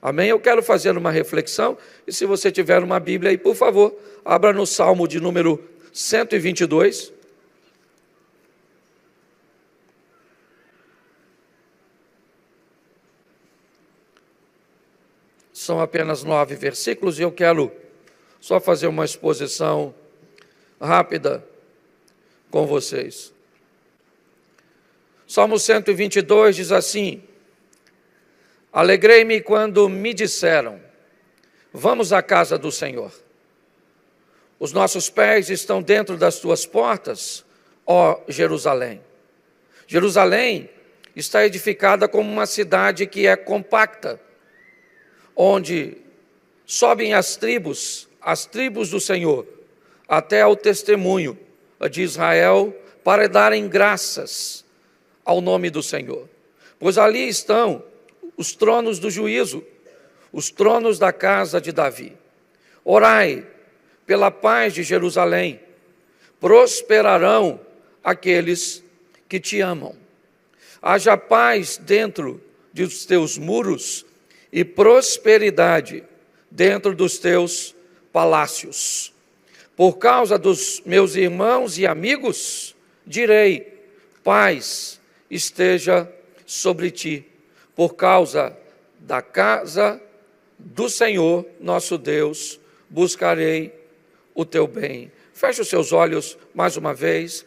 Amém? Eu quero fazer uma reflexão, e se você tiver uma Bíblia aí, por favor, abra no Salmo de número 122. São apenas 9 versículos, e eu quero só fazer uma exposição rápida com vocês. Salmo 122 diz assim: alegrei-me quando me disseram, vamos à casa do Senhor. Os nossos pés estão dentro das tuas portas, ó Jerusalém. Jerusalém está edificada como uma cidade que é compacta, onde sobem as tribos do Senhor, até ao testemunho de Israel, para darem graças ao nome do Senhor. Pois ali estão os tronos do juízo, os tronos da casa de Davi. Orai pela paz de Jerusalém, prosperarão aqueles que te amam. Haja paz dentro dos teus muros e prosperidade dentro dos teus palácios. Por causa dos meus irmãos e amigos, direi, paz esteja sobre ti. Por causa da casa do Senhor, nosso Deus, buscarei o teu bem. Feche os seus olhos mais uma vez.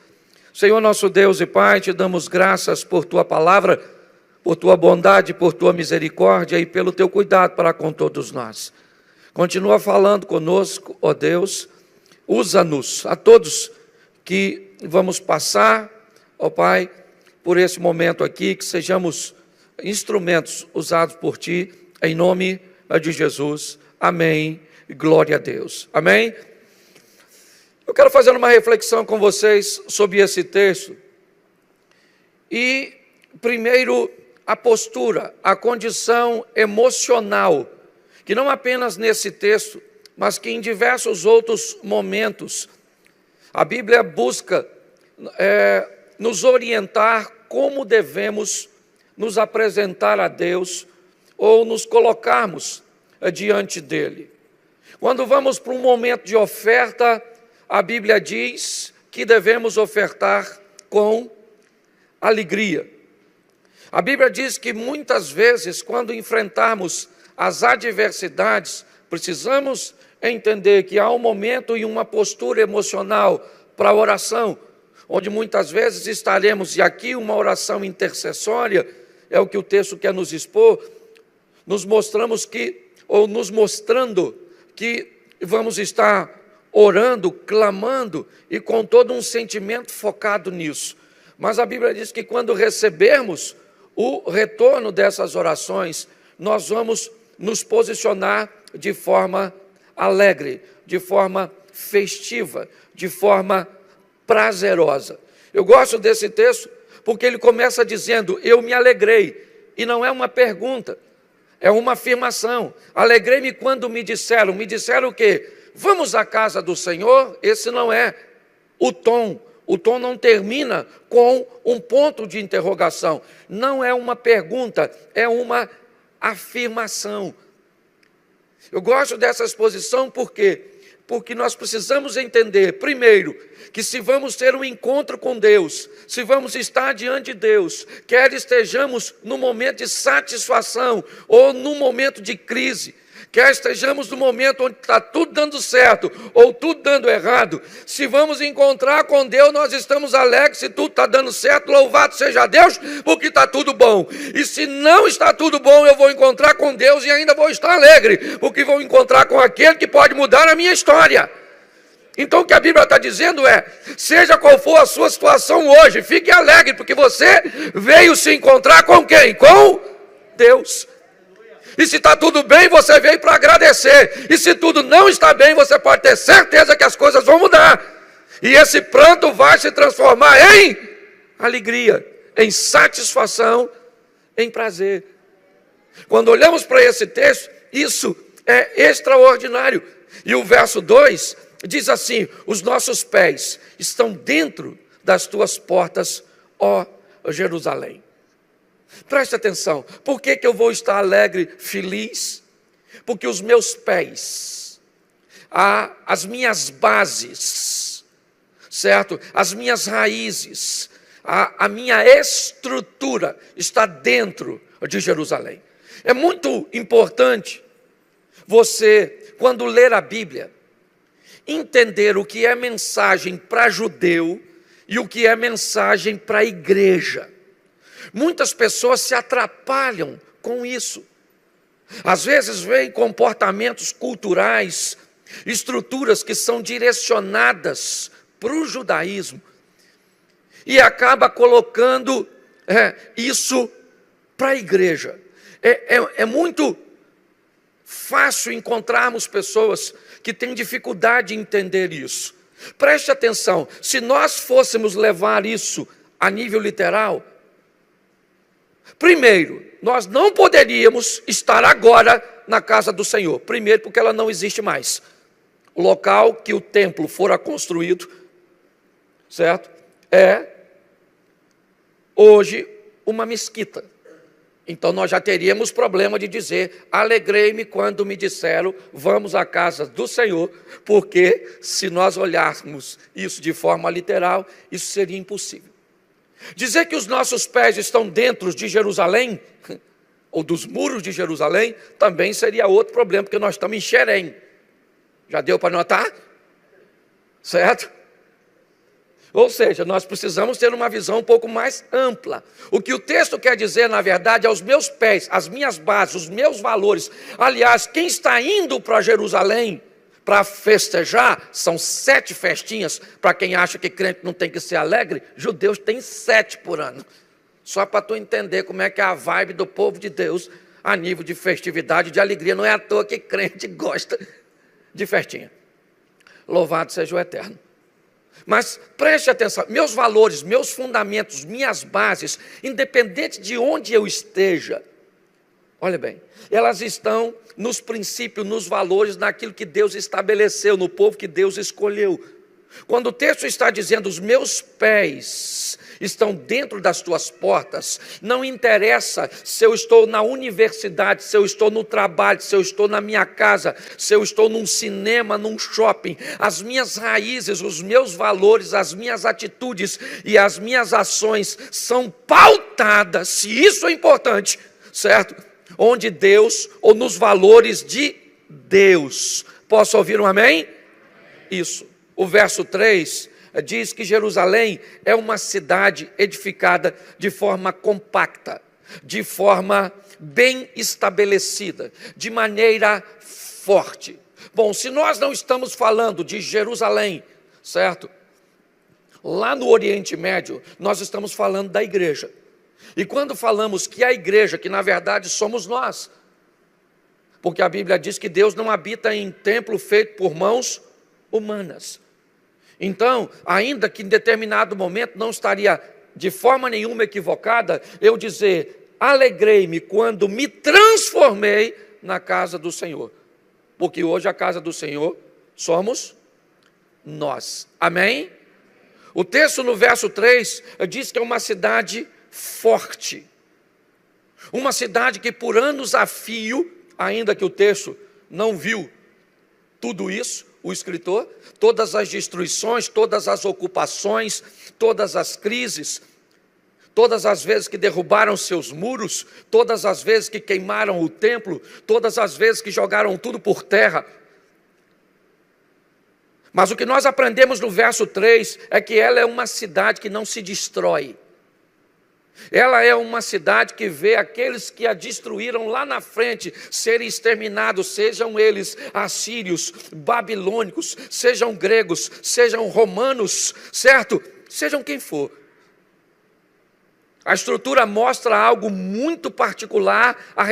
Senhor nosso Deus e Pai, te damos graças por tua palavra, por tua bondade, por tua misericórdia e pelo teu cuidado para com todos nós. Continua falando conosco, ó Deus, usa-nos a todos que vamos passar, ó Pai, por esse momento aqui, que sejamos instrumentos usados por Ti, em nome de Jesus. Amém. Glória a Deus. Amém. Eu quero fazer uma reflexão com vocês sobre esse texto. E, primeiro, a postura, a condição emocional, que não apenas nesse texto, mas que em diversos outros momentos, a Bíblia busca nos orientar como devemos nos apresentar a Deus ou nos colocarmos diante dEle. Quando vamos para um momento de oferta, a Bíblia diz que devemos ofertar com alegria. A Bíblia diz que muitas vezes, quando enfrentarmos as adversidades, precisamos entender que há um momento e uma postura emocional para a oração, onde muitas vezes estaremos, e aqui uma oração intercessória, é o que o texto quer nos expor, nos mostrando que vamos estar orando, clamando e com todo um sentimento focado nisso. Mas a Bíblia diz que quando recebermos o retorno dessas orações, nós vamos nos posicionar de forma alegre, de forma festiva, de forma prazerosa. Eu gosto desse texto porque ele começa dizendo, eu me alegrei, e não é uma pergunta, é uma afirmação. Alegrei-me quando me disseram o quê? Vamos à casa do Senhor? Esse não é o tom não termina com um ponto de interrogação, não é uma pergunta, é uma afirmação. Eu gosto dessa exposição porque nós precisamos entender, primeiro, que se vamos ter um encontro com Deus, se vamos estar diante de Deus, quer estejamos no momento de satisfação ou no momento de crise, quer estejamos no momento onde está tudo dando certo ou tudo dando errado, se vamos encontrar com Deus, nós estamos alegres, se tudo está dando certo, louvado seja Deus, porque está tudo bom. E se não está tudo bom, eu vou encontrar com Deus e ainda vou estar alegre, porque vou encontrar com aquele que pode mudar a minha história. Então o que a Bíblia está dizendo é, seja qual for a sua situação hoje, fique alegre, porque você veio se encontrar com quem? Com Deus. E se está tudo bem, você veio para agradecer. E se tudo não está bem, você pode ter certeza que as coisas vão mudar. E esse pranto vai se transformar em alegria, em satisfação, em prazer. Quando olhamos para esse texto, isso é extraordinário. E o verso 2 diz assim, os nossos pés estão dentro das tuas portas, ó Jerusalém. Preste atenção, por que eu vou estar alegre, feliz? Porque os meus pés, as minhas bases, certo? As minhas raízes, a minha estrutura está dentro de Jerusalém. É muito importante você, quando ler a Bíblia, entender o que é mensagem para judeu e o que é mensagem para a igreja. Muitas pessoas se atrapalham com isso. Às vezes veem comportamentos culturais, estruturas que são direcionadas para o judaísmo e acaba colocando isso para a igreja. É muito fácil encontrarmos pessoas que têm dificuldade em entender isso. Preste atenção, se nós fôssemos levar isso a nível literal, primeiro, nós não poderíamos estar agora na casa do Senhor. Primeiro, porque ela não existe mais. O local que o templo fora construído, certo? É hoje uma mesquita. Então nós já teríamos problema de dizer, alegrei-me quando me disseram, vamos à casa do Senhor, porque se nós olharmos isso de forma literal, isso seria impossível. Dizer que os nossos pés estão dentro de Jerusalém, ou dos muros de Jerusalém, também seria outro problema, porque nós estamos em Xerém. Já deu para notar? Certo? Ou seja, nós precisamos ter uma visão um pouco mais ampla. O que o texto quer dizer, na verdade, é os meus pés, as minhas bases, os meus valores. Aliás, quem está indo para Jerusalém para festejar, são 7 festinhas. Para quem acha que crente não tem que ser alegre, judeus têm 7 por ano. Só para tu entender como é que é a vibe do povo de Deus a nível de festividade, de alegria. Não é à toa que crente gosta de festinha. Louvado seja o Eterno. Mas preste atenção, meus valores, meus fundamentos, minhas bases, independente de onde eu esteja, olha bem, elas estão nos princípios, nos valores, naquilo que Deus estabeleceu, no povo que Deus escolheu. Quando o texto está dizendo, os meus pés estão dentro das tuas portas, não interessa se eu estou na universidade, se eu estou no trabalho, se eu estou na minha casa, se eu estou num cinema, num shopping, as minhas raízes, os meus valores, as minhas atitudes e as minhas ações são pautadas, se isso é importante, certo? Onde Deus, ou nos valores de Deus. Posso ouvir um amém? Isso. O verso 3 diz que Jerusalém é uma cidade edificada de forma compacta, de forma bem estabelecida, de maneira forte. Bom, se nós não estamos falando de Jerusalém, certo? Lá no Oriente Médio, nós estamos falando da igreja. E quando falamos que a igreja, que na verdade somos nós, porque a Bíblia diz que Deus não habita em templo feito por mãos humanas. Então, ainda que em determinado momento não estaria de forma nenhuma equivocada, eu dizer, alegrei-me quando me transformei na casa do Senhor. Porque hoje a casa do Senhor somos nós. Amém? O texto no verso 3 diz que é uma cidade forte. Uma cidade que por anos a fio, ainda que o texto não viu tudo isso, o escritor, todas as destruições, todas as ocupações, todas as crises, todas as vezes que derrubaram seus muros, todas as vezes que queimaram o templo, todas as vezes que jogaram tudo por terra. Mas o que nós aprendemos no verso 3 é que ela é uma cidade que não se destrói. Ela é uma cidade que vê aqueles que a destruíram lá na frente serem exterminados, sejam eles assírios, babilônicos, sejam gregos, sejam romanos, certo? Sejam quem for. A estrutura mostra algo muito particular a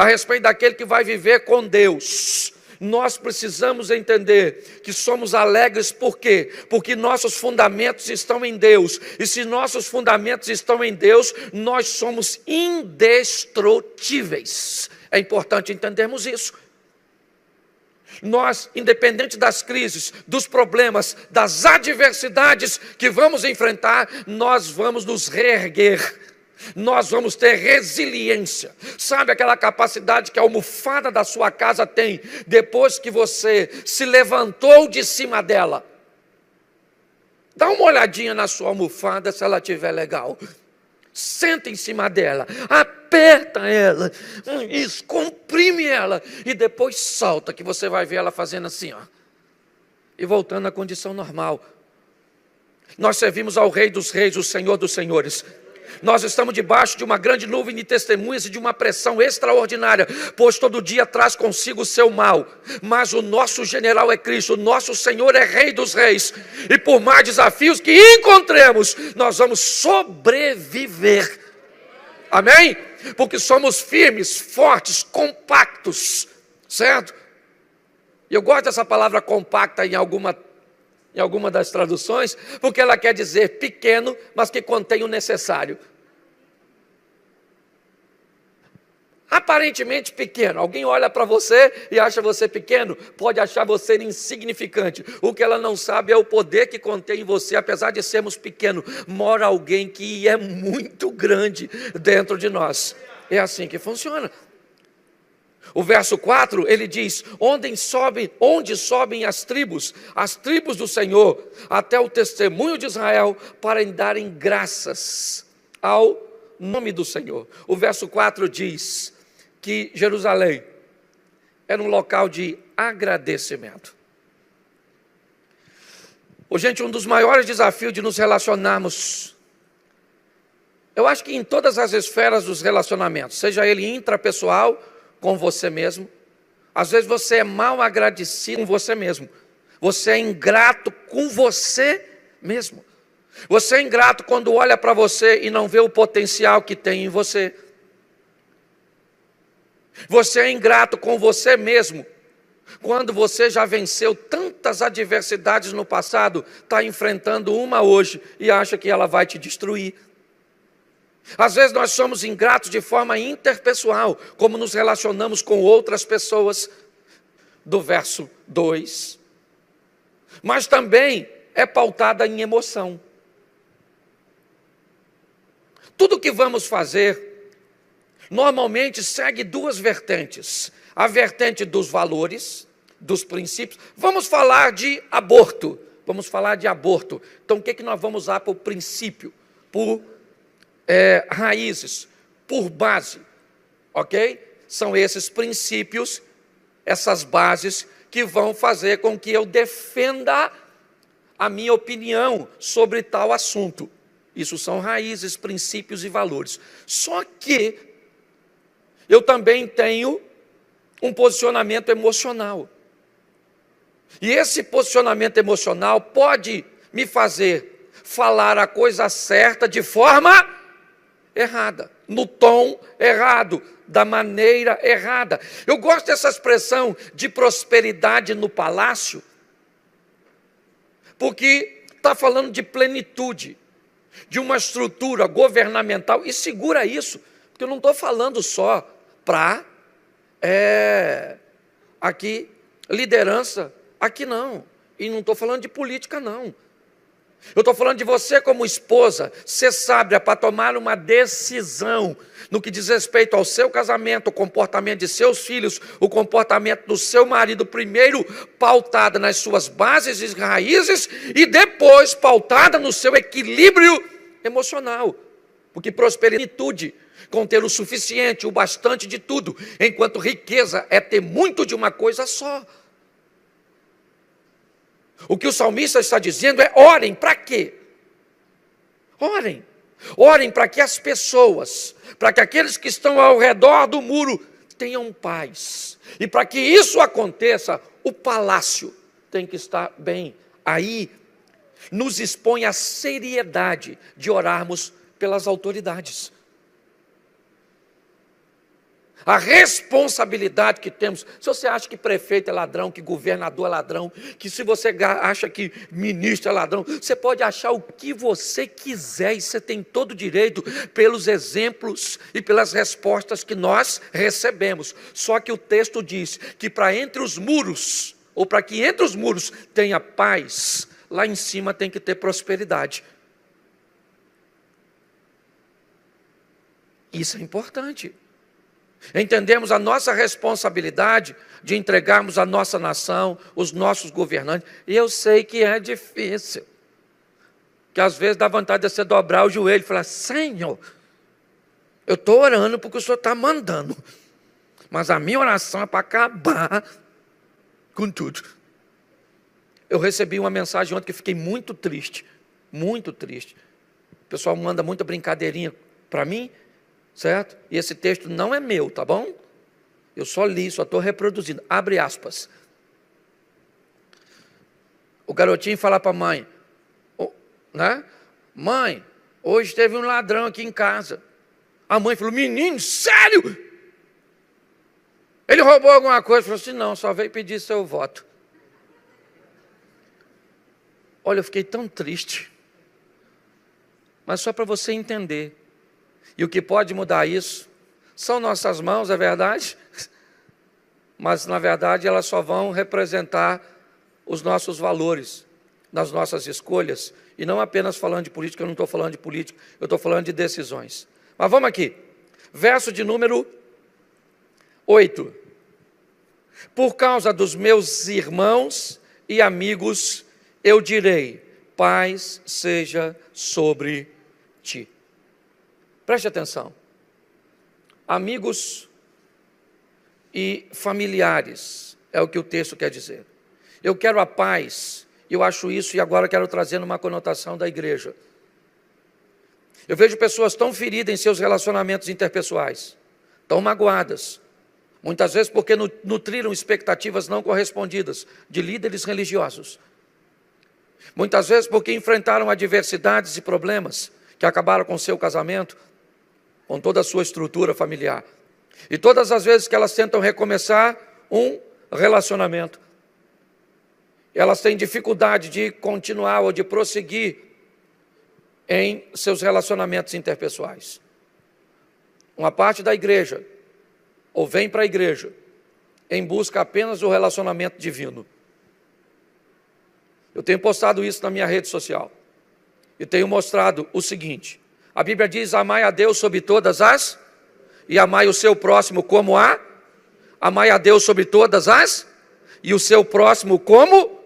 respeito daquele que vai viver com Deus. Nós precisamos entender que somos alegres, por quê? Porque nossos fundamentos estão em Deus, e se nossos fundamentos estão em Deus, nós somos indestrutíveis. É importante entendermos isso. Nós, independente das crises, dos problemas, das adversidades que vamos enfrentar, nós vamos nos reerguer. Nós vamos ter resiliência. Sabe aquela capacidade que a almofada da sua casa tem depois que você se levantou de cima dela? Dá uma olhadinha na sua almofada se ela estiver legal. Senta em cima dela, aperta ela, isso, comprime ela e depois solta, que você vai ver ela fazendo assim, ó, e voltando à condição normal. Nós servimos ao Rei dos Reis, o Senhor dos Senhores. Nós estamos debaixo de uma grande nuvem de testemunhas e de uma pressão extraordinária, pois todo dia traz consigo o seu mal. Mas o nosso general é Cristo, o nosso Senhor é Rei dos Reis. E por mais desafios que encontremos, nós vamos sobreviver. Amém? Porque somos firmes, fortes, compactos, certo? E eu gosto dessa palavra compacta em alguma das traduções, porque ela quer dizer pequeno, mas que contém o necessário. Aparentemente pequeno. Alguém olha para você e acha você pequeno, pode achar você insignificante. O que ela não sabe é o poder que contém em você. Apesar de sermos pequenos, mora alguém que é muito grande dentro de nós. É assim que funciona. O verso 4, ele diz, onde sobem as tribos do Senhor, até o testemunho de Israel, para darem graças ao nome do Senhor. O verso 4 diz que Jerusalém era um local de agradecimento. Gente, um dos maiores desafios de nos relacionarmos, eu acho que em todas as esferas dos relacionamentos, seja ele intrapessoal, com você mesmo. Às vezes você é mal agradecido com você mesmo. Você é ingrato com você mesmo. Você é ingrato quando olha para você e não vê o potencial que tem em você. Você é ingrato com você mesmo quando você já venceu tantas adversidades no passado, está enfrentando uma hoje e acha que ela vai te destruir. Às vezes nós somos ingratos de forma interpessoal, como nos relacionamos com outras pessoas, do verso 2. Mas também é pautada em emoção. Tudo que vamos fazer, normalmente segue duas vertentes. A vertente dos valores, dos princípios. Vamos falar de aborto. Então o que nós vamos usar por princípio? Por raízes, por base, ok? São esses princípios, essas bases que vão fazer com que eu defenda a minha opinião sobre tal assunto. Isso são raízes, princípios e valores. Só que eu também tenho um posicionamento emocional. E esse posicionamento emocional pode me fazer falar a coisa certa de forma errada, no tom errado, da maneira errada. Eu gosto dessa expressão de prosperidade no palácio, porque está falando de plenitude, de uma estrutura governamental, e segura isso, porque eu não estou falando só para aqui, liderança, aqui não, e não estou falando de política não. Eu estou falando de você como esposa, ser sábia para tomar uma decisão no que diz respeito ao seu casamento, o comportamento de seus filhos, o comportamento do seu marido, primeiro pautada nas suas bases e raízes e depois pautada no seu equilíbrio emocional. Porque prosperidade, com ter o suficiente, o bastante de tudo, enquanto riqueza é ter muito de uma coisa só. O que o salmista está dizendo é: orem, para quê? Orem para que as pessoas, para que aqueles que estão ao redor do muro tenham paz. E para que isso aconteça, o palácio tem que estar bem. Aí nos expõe a seriedade de orarmos pelas autoridades. A responsabilidade que temos. Se você acha que prefeito é ladrão, que governador é ladrão, que se você acha que ministro é ladrão, você pode achar o que você quiser e você tem todo o direito pelos exemplos e pelas respostas que nós recebemos. Só que o texto diz que para entre os muros, ou para que entre os muros tenha paz, lá em cima tem que ter prosperidade. Isso é importante. Entendemos a nossa responsabilidade de entregarmos a nossa nação, os nossos governantes. E eu sei que é difícil. Que às vezes dá vontade de você dobrar o joelho e falar: Senhor, eu estou orando porque o Senhor está mandando. Mas a minha oração é para acabar com tudo. Eu recebi uma mensagem ontem que fiquei muito triste. Muito triste. O pessoal manda muita brincadeirinha para mim, certo? E esse texto não é meu, tá bom? Eu só li, só estou reproduzindo. Abre aspas. O garotinho fala para a mãe, né? Mãe, hoje teve um ladrão aqui em casa. A mãe falou: menino, sério? Ele roubou alguma coisa? Falou assim: não, só veio pedir seu voto. Olha, eu fiquei tão triste. Mas só para você entender. E o que pode mudar isso são nossas mãos, é verdade? Mas, na verdade, elas só vão representar os nossos valores, nas nossas escolhas. E não apenas falando de política, eu não estou falando de política, eu estou falando de decisões. Mas vamos aqui. Verso de número 8. Por causa dos meus irmãos e amigos, eu direi: paz seja sobre ti. Preste atenção. Amigos e familiares, é o que o texto quer dizer. Eu quero a paz, eu acho isso, e agora quero trazer numa conotação da igreja. Eu vejo pessoas tão feridas em seus relacionamentos interpessoais, tão magoadas, muitas vezes porque nutriram expectativas não correspondidas de líderes religiosos. Muitas vezes porque enfrentaram adversidades e problemas que acabaram com o seu casamento, com toda a sua estrutura familiar. E todas as vezes que elas tentam recomeçar um relacionamento, elas têm dificuldade de continuar ou de prosseguir em seus relacionamentos interpessoais. Uma parte da igreja, ou vem para a igreja, em busca apenas do relacionamento divino. Eu tenho postado isso na minha rede social. E tenho mostrado o seguinte: a Bíblia diz: amai a Deus sobre todas as, e amai o seu próximo como a, amai a Deus sobre todas as, e o seu próximo como,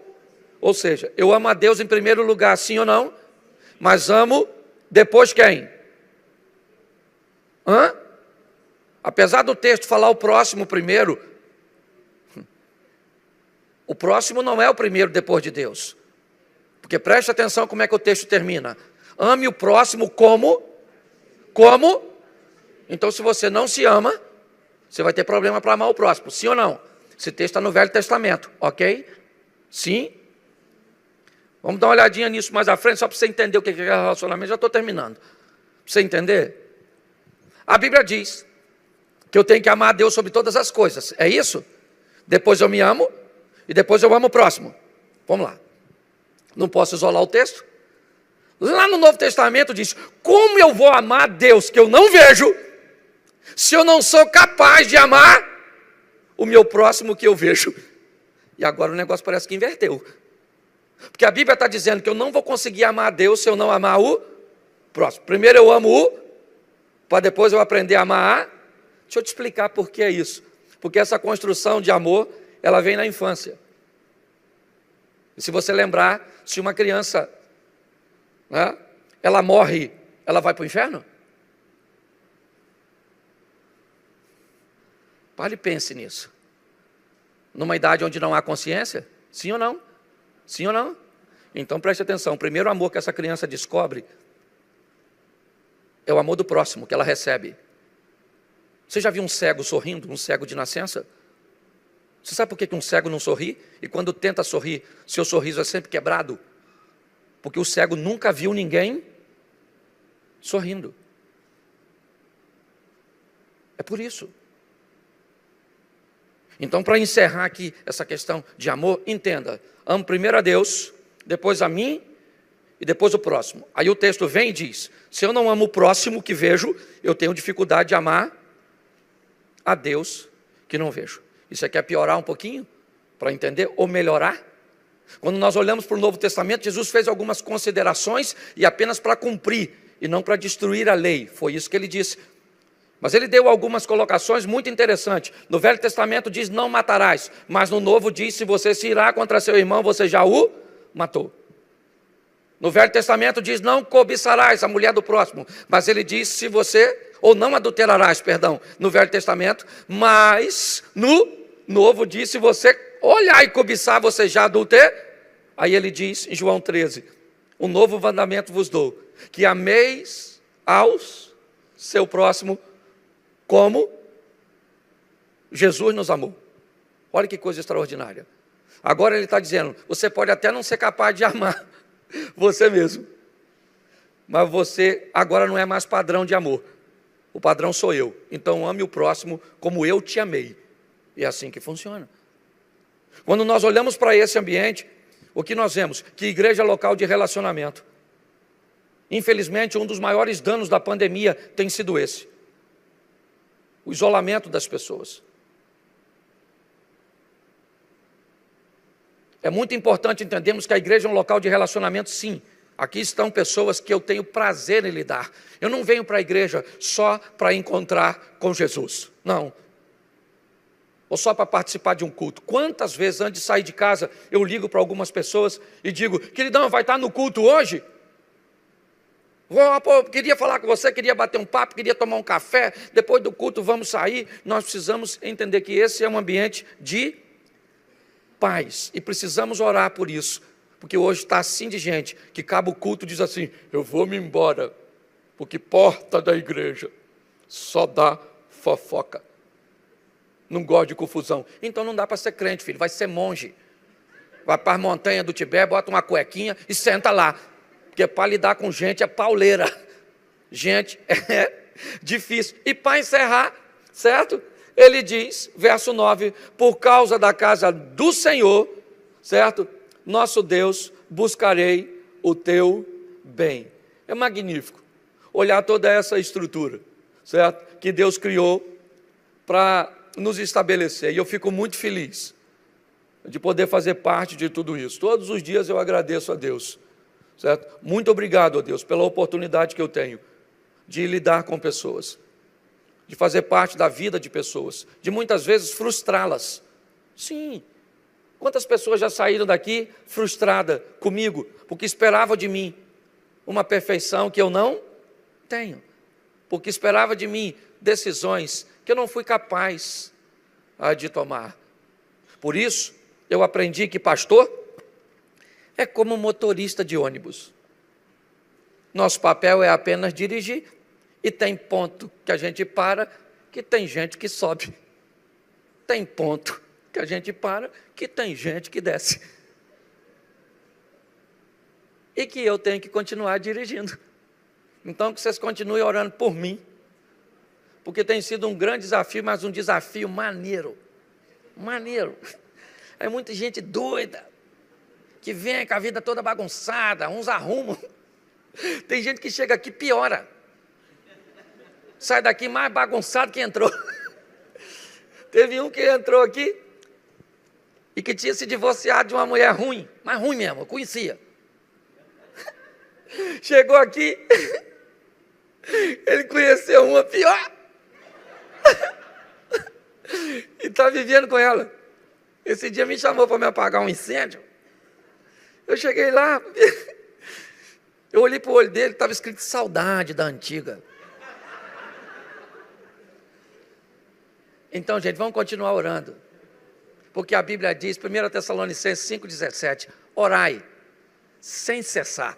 ou seja, eu amo a Deus em primeiro lugar, sim ou não? Mas amo depois quem? Apesar do texto falar o próximo primeiro, o próximo não é o primeiro depois de Deus. Porque preste atenção como é que o texto termina. Ame o próximo como? Então, se você não se ama, você vai ter problema para amar o próximo, sim ou não? Esse texto está no Velho Testamento, ok? Sim? Vamos dar uma olhadinha nisso mais à frente, só para você entender o que é relacionamento. Já estou terminando. Para você entender? A Bíblia diz que eu tenho que amar a Deus sobre todas as coisas. É isso? Depois eu me amo e depois eu amo o próximo. Vamos lá. Não posso isolar o texto? Lá no Novo Testamento diz: como eu vou amar a Deus que eu não vejo, se eu não sou capaz de amar o meu próximo que eu vejo? E agora o negócio parece que inverteu. Porque a Bíblia está dizendo que eu não vou conseguir amar a Deus se eu não amar o próximo. Primeiro eu amo o, para depois eu aprender a amar a. Deixa eu te explicar por que é isso. Porque essa construção de amor, ela vem na infância. E se você lembrar, se uma criança, né, ela morre, ela vai para o inferno? Pare e pense nisso. Numa idade onde não há consciência? Sim ou não? Sim ou não? Então preste atenção, o primeiro amor que essa criança descobre é o amor do próximo que ela recebe. Você já viu um cego sorrindo, um cego de nascença? Você sabe por que um cego não sorri? E quando tenta sorrir, seu sorriso é sempre quebrado? Porque o cego nunca viu ninguém sorrindo. É por isso. Então, para encerrar aqui essa questão de amor, entenda: amo primeiro a Deus, depois a mim e depois o próximo. Aí o texto vem e diz: se eu não amo o próximo que vejo, eu tenho dificuldade de amar a Deus que não vejo. Isso aqui é piorar um pouquinho, para entender, ou melhorar? Quando nós olhamos para o Novo Testamento, Jesus fez algumas considerações, e apenas para cumprir, e não para destruir a lei. Foi isso que ele disse. Mas ele deu algumas colocações muito interessantes. No Velho Testamento diz, não matarás. Mas no Novo diz, se você se irá contra seu irmão, você já o matou. No Velho Testamento diz, não cobiçarás a mulher do próximo. Mas ele diz, se você, ou não adulterarás, perdão, no Velho Testamento. Mas no Novo diz, se você olhar e cobiçar, você já adulterou. Aí ele diz, em João 13, um novo mandamento vos dou, que ameis aos seu próximo como Jesus nos amou. Olha que coisa extraordinária. Agora ele está dizendo, você pode até não ser capaz de amar você mesmo, mas você agora não é mais padrão de amor. O padrão sou eu. Então ame o próximo como eu te amei. E é assim que funciona. Quando nós olhamos para esse ambiente, o que nós vemos? Que igreja é local de relacionamento. Infelizmente, um dos maiores danos da pandemia tem sido esse. O isolamento das pessoas. É muito importante entendermos que a igreja é um local de relacionamento, sim. Aqui estão pessoas que eu tenho prazer em lidar. Eu não venho para a igreja só para encontrar com Jesus. Não. Ou só para participar de um culto. Quantas vezes antes de sair de casa, eu ligo para algumas pessoas e digo, queridão, vai estar no culto hoje? Queria falar com você, queria bater um papo, queria tomar um café, depois do culto vamos sair. Nós precisamos entender que esse é um ambiente de paz, e precisamos orar por isso, porque hoje está assim de gente, que acaba o culto e diz assim, eu vou me embora, porque porta da igreja só dá fofoca, não gosto de confusão. Então não dá para ser crente, filho, vai ser monge, vai para as montanhas do Tibete, bota uma cuequinha e senta lá, porque para lidar com gente é pauleira, gente é difícil. E para encerrar, certo? Ele diz, verso 9, por causa da casa do Senhor, certo? Nosso Deus, buscarei o teu bem. É magnífico olhar toda essa estrutura, certo? Que Deus criou para nos estabelecer. E eu fico muito feliz de poder fazer parte de tudo isso. Todos os dias eu agradeço a Deus, certo? Muito obrigado a Deus pela oportunidade que eu tenho de lidar com pessoas, de fazer parte da vida de pessoas, de muitas vezes frustrá-las. Sim, quantas pessoas já saíram daqui frustradas comigo, porque esperavam de mim uma perfeição que eu não tenho, porque esperava de mim decisões que eu não fui capaz de tomar. Por isso, eu aprendi que pastor é como motorista de ônibus. Nosso papel é apenas dirigir, e tem ponto que a gente para, que tem gente que sobe. Tem ponto que a gente para, que tem gente que desce. E que eu tenho que continuar dirigindo. Então que vocês continuem orando por mim, porque tem sido um grande desafio, mas um desafio maneiro. Maneiro. É muita gente doida, que vem com a vida toda bagunçada, uns arrumam. Tem gente que chega aqui e piora. Sai daqui mais bagunçado que entrou. Teve um que entrou aqui e que tinha se divorciado de uma mulher ruim, mas ruim mesmo, eu conhecia. Chegou aqui, ele conheceu uma pior e está vivendo com ela. Esse dia me chamou para me apagar um incêndio. Eu cheguei lá, eu olhei para o olho dele, estava escrito saudade da antiga. Então, gente, vamos continuar orando, porque a Bíblia diz, 1 Tessalonicenses 5,17, orai, sem cessar.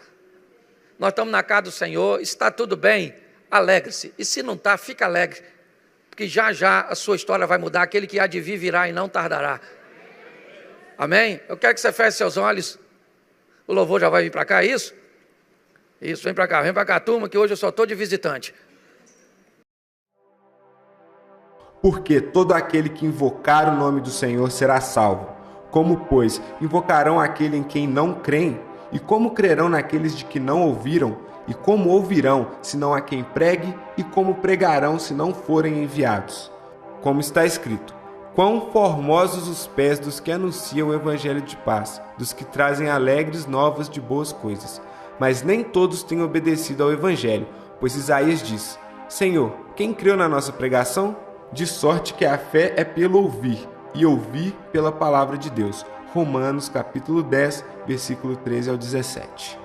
Nós estamos na casa do Senhor, está tudo bem, alegre-se, e se não está, fica alegre, porque já já a sua história vai mudar, aquele que há de vir virá e não tardará. Amém? Eu quero que você feche seus olhos, o louvor já vai vir para cá, é isso? Isso, vem para cá, turma, que hoje eu só estou de visitante. Porque todo aquele que invocar o nome do Senhor será salvo. Como, pois, invocarão aquele em quem não creem? E como crerão naqueles de que não ouviram? E como ouvirão, se não há quem pregue? E como pregarão, se não forem enviados? Como está escrito, quão formosos os pés dos que anunciam o evangelho de paz, dos que trazem alegres novas de boas coisas. Mas nem todos têm obedecido ao evangelho, pois Isaías diz, Senhor, quem creu na nossa pregação? De sorte que a fé é pelo ouvir, e ouvir pela palavra de Deus. Romanos capítulo 10, versículo 13 ao 17.